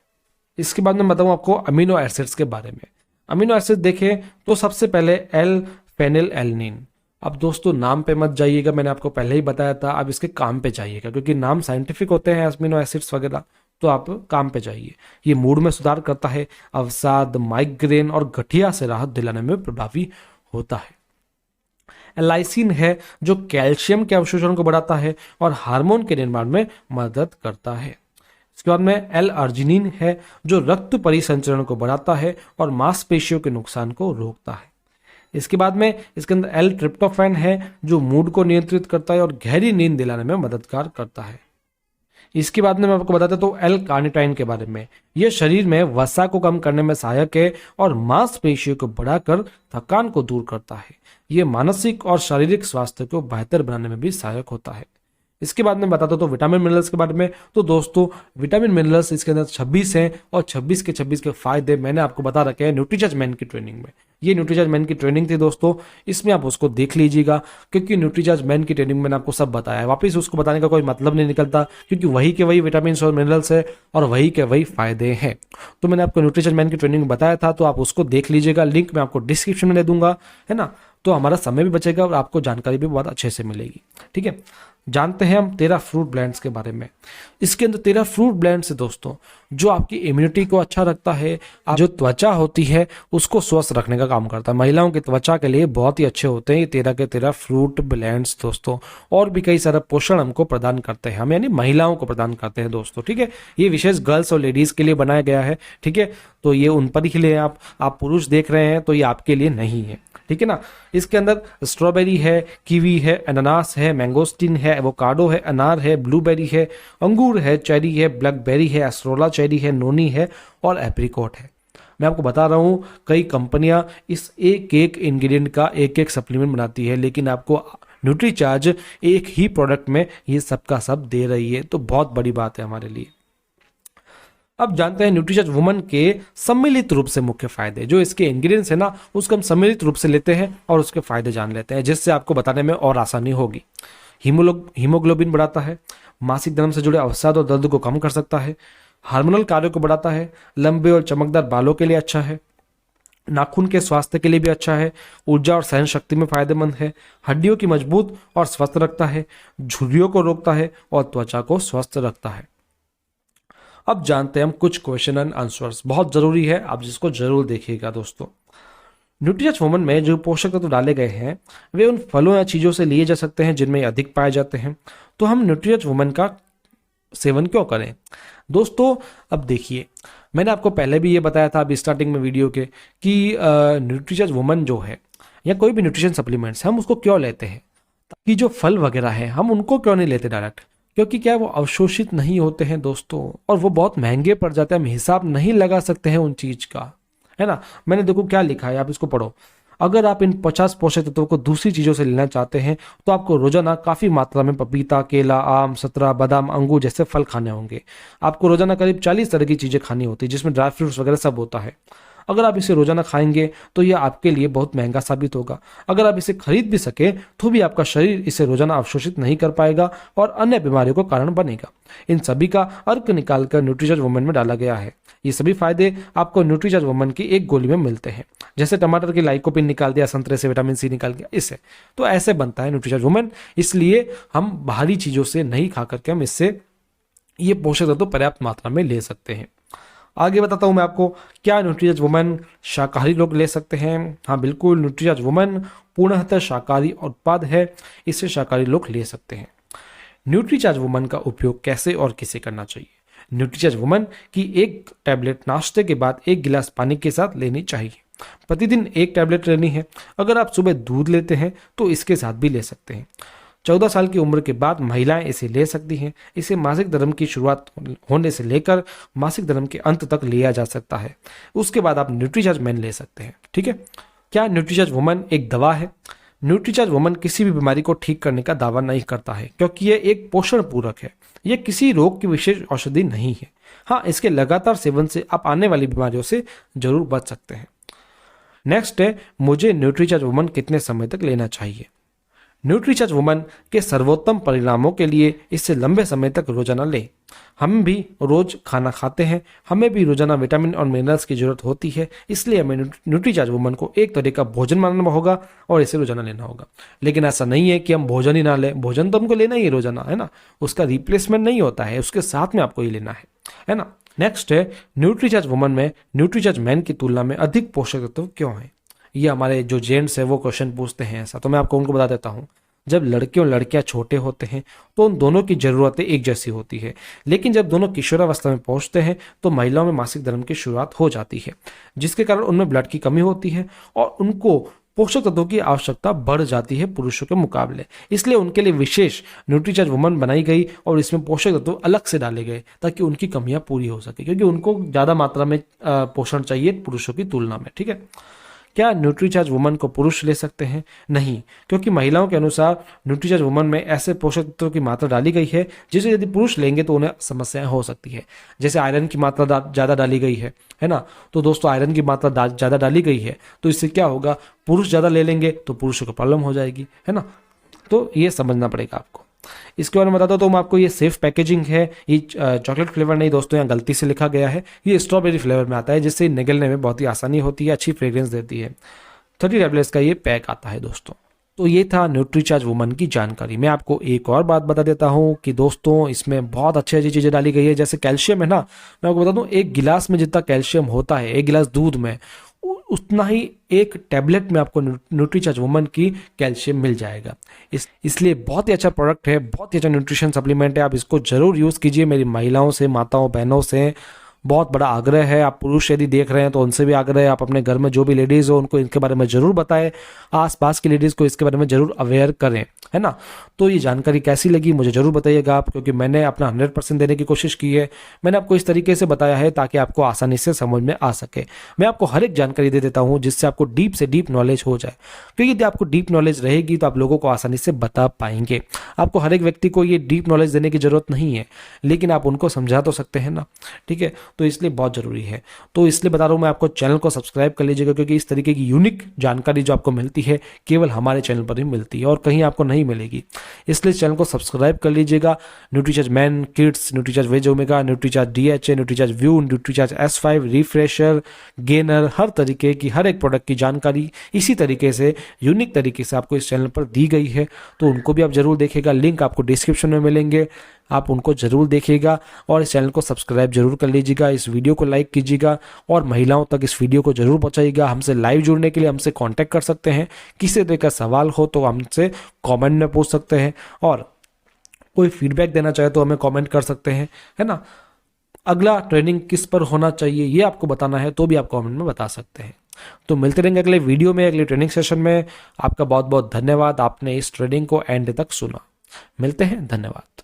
इसके बाद में बताऊं आपको अमीनो एसिड्स के बारे में। अमीनो एसिड देखें तो सबसे पहले एल फेनिल एलनिन। अब दोस्तों नाम पे मत जाइएगा, मैंने आपको पहले ही बताया था, अब इसके काम पे जाइएगा, क्योंकि नाम साइंटिफिक होते हैं अमीनो एसिड्स वगैरह, तो आप काम पे जाइए। ये मूड में सुधार करता है, अवसाद, माइग्रेन और गठिया से राहत दिलाने में प्रभावी होता है। एलाइसिन है, जो कैल्शियम के अवशोषण को बढ़ाता है और हार्मोन के निर्माण में मदद करता है। इसके बाद में एल अर्जिनिन है, जो रक्त परिसंचरण को बढ़ाता है और मांसपेशियों के नुकसान को रोकता है। इसके बाद में इसके अंदर एल ट्रिप्टोफैन है, जो मूड को नियंत्रित करता है और गहरी नींद दिलाने में मददगार करता है। इसके बाद में मैं आपको बताता हूँ एल कार्निटाइन के बारे में। यह शरीर में वसा को कम करने में सहायक है और मांसपेशियों को बढ़ाकर थकान को दूर करता है। यह मानसिक और शारीरिक स्वास्थ्य को बेहतर बनाने में भी सहायक होता है। इसके बाद में बताता हूँ तो विटामिन मिनरल्स के बारे में। तो दोस्तों विटामिन मिनरल्स इसके अंदर 26 हैं और 26 के 26 के फायदे मैंने आपको बता रखे हैं न्यूट्रीचार्ज मैन की ट्रेनिंग में। ये न्यूट्रीचार्ज मैन की ट्रेनिंग थी दोस्तों, इसमें आप उसको देख लीजिएगा, क्योंकि न्यूट्रीचार्ज मैन की ट्रेनिंग में मैंने आपको सब बताया है। वापस उसको बताने का कोई मतलब नहीं निकलता, क्योंकि वही के वही विटामिन और मिनरल्स है और वही के वही फायदे हैं। तो मैंने आपको न्यूट्रीचार्ज मैन की ट्रेनिंग में बताया था, तो आप उसको देख लीजिएगा। लिंक मैं आपको डिस्क्रिप्शन में दे दूंगा, है ना। तो हमारा समय भी बचेगा और आपको जानकारी भी बहुत अच्छे से मिलेगी। ठीक है, जानते हैं हम 13 फ्रूट ब्लेंड्स के बारे में। इसके अंदर 13 फ्रूट ब्लेंड्स है दोस्तों, जो आपकी इम्यूनिटी को अच्छा रखता है, जो त्वचा होती है उसको स्वस्थ रखने का काम करता है। महिलाओं की त्वचा के लिए बहुत ही अच्छे होते हैं ये 13 के 13 फ्रूट ब्लेंड्स दोस्तों। और भी कई सारा पोषण हमको प्रदान करते हैं, हम यानी महिलाओं को प्रदान करते हैं दोस्तों। ठीक है, ये विशेष गर्ल्स और लेडीज के लिए बनाया गया है। ठीक है, तो ये उन पर ही लिए आप पुरुष देख रहे हैं तो ये आपके लिए नहीं है। ठीक है ना। इसके अंदर स्ट्रॉबेरी है, कीवी है, अनानास है, मैंगोस्टीन है, एवोकाडो है, अनार है, ब्लूबेरी है, अंगूर है, चेरी है, ब्लैकबेरी है, एस्ट्रोला चेरी है, नोनी है और एप्रिकॉट है। मैं आपको बता रहा हूँ कई कंपनियां इस एक एक इंग्रेडिएंट का एक एक सप्लीमेंट बनाती है, लेकिन आपको न्यूट्रीचार्ज एक ही प्रोडक्ट में ये सब का सब दे रही है, तो बहुत बड़ी बात है हमारे लिए। अब जानते हैं न्यूट्रीचार्ज वुमन के सम्मिलित रूप से मुख्य फायदे। जो इसके इंग्रेडिएंट्स है ना उसको हम सम्मिलित रूप से लेते हैं और उसके फायदे जान लेते हैं, जिससे आपको बताने में और आसानी होगी। हीमोग्लोबिन बढ़ाता है, मासिक धर्म से जुड़े अवसाद और दर्द को कम कर सकता है, हार्मोनल कार्यों को बढ़ाता है, लंबे और चमकदार बालों के लिए अच्छा है, नाखून के स्वास्थ्य के लिए भी अच्छा है, ऊर्जा और सहन शक्ति में फायदेमंद है, हड्डियों की मजबूत और स्वस्थ रखता है, झुर्रियों को रोकता है और त्वचा को स्वस्थ रखता है। अब जानते हैं हम कुछ क्वेश्चन एंड आंसर्स, बहुत जरूरी है, आप जिसको जरूर देखिएगा दोस्तों। न्यूट्रीचार्ज वुमन में जो पोषक तत्व डाले गए हैं वे उन फलों या चीजों से लिए जा सकते हैं जिनमें अधिक पाए जाते हैं। तो हम न्यूट्रीचार्ज वुमन का सेवन क्यों करें दोस्तों? अब देखिए, मैंने आपको पहले भी ये बताया था अभी स्टार्टिंग में वीडियो के कि न्यूट्रीचार्ज वुमन जो है या कोई भी न्यूट्रिशन सप्लीमेंट्स हम उसको क्यों लेते हैं, कि जो फल वगैरह है हम उनको क्यों नहीं लेते डायरेक्ट, क्योंकि क्या वो अवशोषित नहीं होते हैं दोस्तों, और वो बहुत महंगे पड़ जाते हैं, हम हिसाब नहीं लगा सकते हैं उन चीज का, है ना। मैंने देखो क्या लिखा है, आप इसको पढ़ो। अगर आप इन 50 पोषक तत्वों को दूसरी चीजों से लेना चाहते हैं तो आपको रोजाना काफी मात्रा में पपीता, केला, आम, संतरा, बादाम, अंगूर जैसे फल खाने होंगे। आपको रोजाना करीब 40 तरह की चीजें खानी होती है, जिसमें ड्राई फ्रूट्स वगैरह सब होता है। अगर आप इसे रोजाना खाएंगे तो यह आपके लिए बहुत महंगा साबित होगा। अगर आप इसे खरीद भी सके तो भी आपका शरीर इसे रोजाना अवशोषित नहीं कर पाएगा और अन्य बीमारियों का कारण बनेगा। इन सभी का अर्क निकालकर न्यूट्रीचार्ज वुमन में डाला गया है। ये सभी फायदे आपको न्यूट्रीचार्ज वुमन की एक गोली में मिलते हैं। जैसे टमाटर की लाइकोपिन निकाल दिया, संतरे से विटामिन सी निकाल दिया, इससे तो ऐसे बनता है न्यूट्रीचार्ज वुमन। इसलिए हम बाहरी चीजों से नहीं खा करके हम इससे ये पोषक तत्व पर्याप्त मात्रा में ले सकते हैं। आगे बताता हूं मैं आपको, क्या न्यूट्रीचार्ज वुमन शाकाहारी लोग ले सकते हैं? हाँ बिल्कुल, न्यूट्रीचार्ज वुमन पूर्णतः शाकाहारी उत्पाद है, इसे शाकाहारी लोग ले सकते हैं। न्यूट्रीचार्ज वुमन का उपयोग कैसे और किसे करना चाहिए? न्यूट्रीचार्ज वुमन की एक टैबलेट नाश्ते के बाद 1 गिलास पानी के साथ लेनी चाहिए। प्रतिदिन 1 टैबलेट लेनी है। अगर आप सुबह दूध लेते हैं तो इसके साथ भी ले सकते हैं। 14 साल की उम्र के बाद महिलाएं इसे ले सकती हैं। इसे मासिक धर्म की शुरुआत होने से लेकर मासिक धर्म के अंत तक लिया जा सकता है। उसके बाद आप न्यूट्रीचार्ज मैन ले सकते हैं। ठीक है, क्या न्यूट्रीचार्ज वुमन एक दवा है? न्यूट्रीचार्ज वुमन किसी भी बीमारी को ठीक करने का दावा नहीं करता है, क्योंकि यह एक पोषण पूरक है। यह किसी रोग की विशेष औषधि नहीं है। हाँ, इसके लगातार सेवन से आप आने वाली बीमारियों से जरूर बच सकते हैं। नेक्स्ट है, मुझे न्यूट्रीचार्ज वुमन कितने समय तक लेना चाहिए? न्यूट्रीचार्ज वुमन के सर्वोत्तम परिणामों के लिए इसे लंबे समय तक रोजाना लें। हम भी रोज खाना खाते हैं, हमें भी रोजाना विटामिन और मिनरल्स की जरूरत होती है, इसलिए हमें न्यूट्रीचार्ज वुमन को एक तरह का भोजन मानना होगा और इसे रोजाना लेना होगा। लेकिन ऐसा नहीं है कि हम भोजन ही ना लें, भोजन तो हमको लेना ही है रोजाना, है ना। उसका रिप्लेसमेंट नहीं होता है, उसके साथ में आपको ये लेना है ना। नेक्स्ट है, न्यूट्रीचार्ज वुमन में न्यूट्रीचार्ज मैन की तुलना में अधिक पोषक तत्व क्यों है? ये हमारे जो जेंट्स है वो क्वेश्चन पूछते हैं ऐसा, तो मैं आपको उनको बता देता हूँ। जब लड़के और लड़कियां छोटे होते हैं तो उन दोनों की जरूरतें एक जैसी होती है, लेकिन जब दोनों किशोरावस्था में पहुंचते हैं तो महिलाओं में मासिक धर्म की शुरुआत हो जाती है, जिसके कारण उनमें ब्लड की कमी होती है और उनको पोषक तत्वों की आवश्यकता बढ़ जाती है पुरुषों के मुकाबले। इसलिए उनके लिए विशेष न्यूट्रीचार्ज वुमन बनाई गई और इसमें पोषक तत्व अलग से डाले गए ताकि उनकी कमियां पूरी हो सके, क्योंकि उनको ज़्यादा मात्रा में पोषण चाहिए पुरुषों की तुलना में। ठीक है, क्या न्यूट्रीचार्ज वुमन को पुरुष ले सकते हैं? नहीं, क्योंकि महिलाओं के अनुसार न्यूट्रीचार्ज वुमन में ऐसे पोषक तत्वों की मात्रा डाली गई है जिसे यदि पुरुष लेंगे तो उन्हें समस्याएं हो सकती है। जैसे आयरन की मात्रा ज़्यादा डाली गई है ना। तो दोस्तों आयरन की मात्रा ज़्यादा डाली गई है तो इससे क्या होगा, पुरुष ज़्यादा ले लेंगे तो पुरुषों को प्रॉब्लम हो जाएगी, है ना। तो ये समझना पड़ेगा आपको। इसके बारे में बताता हूँ तो आपको ये सेफ पैकेजिंग है। ये चॉकलेट फ्लेवर नहीं दोस्तों, यहाँ गलती से लिखा गया है, ये स्ट्रॉबेरी फ्लेवर में आता है जिससे निगलने में बहुत ही आसानी होती है, अच्छी फ्रेग्रेंस देती है। 30 टैबलेट्स का ये पैक आता है दोस्तों। तो ये था न्यूट्रीचार्ज वुमन की जानकारी। मैं आपको एक और बात बता देता हूँ कि दोस्तों इसमें बहुत अच्छी अच्छी चीज़ें डाली गई है। जैसे कैल्शियम है ना, मैं आपको बता दूँ एक गिलास में जितना कैल्शियम होता है एक गिलास दूध में, उतना ही एक टैबलेट में आपको न्यूट्रीचार्ज वुमन की कैल्शियम मिल जाएगा। इसलिए बहुत ही अच्छा प्रोडक्ट है, बहुत ही अच्छा न्यूट्रिशन सप्लीमेंट है। आप इसको जरूर यूज़ कीजिए। मेरी महिलाओं से, माताओं, बहनों से बहुत बड़ा आग्रह है। आप पुरुष यदि देख रहे हैं तो उनसे भी आग्रह है, आप अपने घर में जो भी लेडीज़ हो उनको इनके बारे में ज़रूर बताएं, आसपास की लेडीज़ को इसके बारे में ज़रूर अवेयर करें, है ना। तो ये जानकारी कैसी लगी मुझे ज़रूर बताइएगा आप, क्योंकि मैंने अपना 100% देने की कोशिश की है। मैंने आपको इस तरीके से बताया है ताकि आपको आसानी से समझ में आ सके। मैं आपको हर एक जानकारी दे देता हूँ जिससे आपको डीप से डीप नॉलेज हो जाए, क्योंकि यदि आपको डीप नॉलेज रहेगी तो आप लोगों को आसानी से बता पाएंगे। आपको हर एक व्यक्ति को ये डीप नॉलेज देने की ज़रूरत नहीं है, लेकिन आप उनको समझा तो सकते हैं ना। ठीक है, तो इसलिए बहुत ज़रूरी है। तो इसलिए बता रहा हूँ मैं आपको, चैनल को सब्सक्राइब कर लीजिएगा, क्योंकि इस तरीके की यूनिक जानकारी जो आपको मिलती है केवल हमारे चैनल पर ही मिलती है और कहीं आपको नहीं मिलेगी। इसलिए चैनल को सब्सक्राइब कर लीजिएगा। Nutricharge Man, Kids, Nutricharge Veg Omega, Nutricharge DHA, Nutricharge View, Nutricharge S5, Refresher, Gainer, हर तरीके की हर एक प्रोडक्ट की जानकारी इसी तरीके से यूनिक तरीके से आपको इस चैनल पर दी गई है। तो उनको भी आप जरूर देखिएगा, लिंक आपको डिस्क्रिप्शन में मिलेंगे, आप उनको जरूर देखिएगा और इस चैनल को सब्सक्राइब जरूर कर लीजिएगा। इस वीडियो को लाइक कीजिएगा और महिलाओं तक इस वीडियो को जरूर पहुंचाइएगा। हमसे लाइव जुड़ने के लिए हमसे कांटेक्ट कर सकते हैं। किसी तरह का सवाल हो तो हमसे कमेंट में पूछ सकते हैं, और कोई फीडबैक देना चाहे तो हमें कमेंट कर सकते हैं, है ना। अगला ट्रेनिंग किस पर होना चाहिए ये आपको बताना है तो भी आप कमेंट में बता सकते हैं। तो मिलते रहेंगे अगले वीडियो में, अगले ट्रेनिंग सेशन में। आपका बहुत बहुत धन्यवाद, आपने इस ट्रेनिंग को एंड तक सुना। मिलते हैं, धन्यवाद।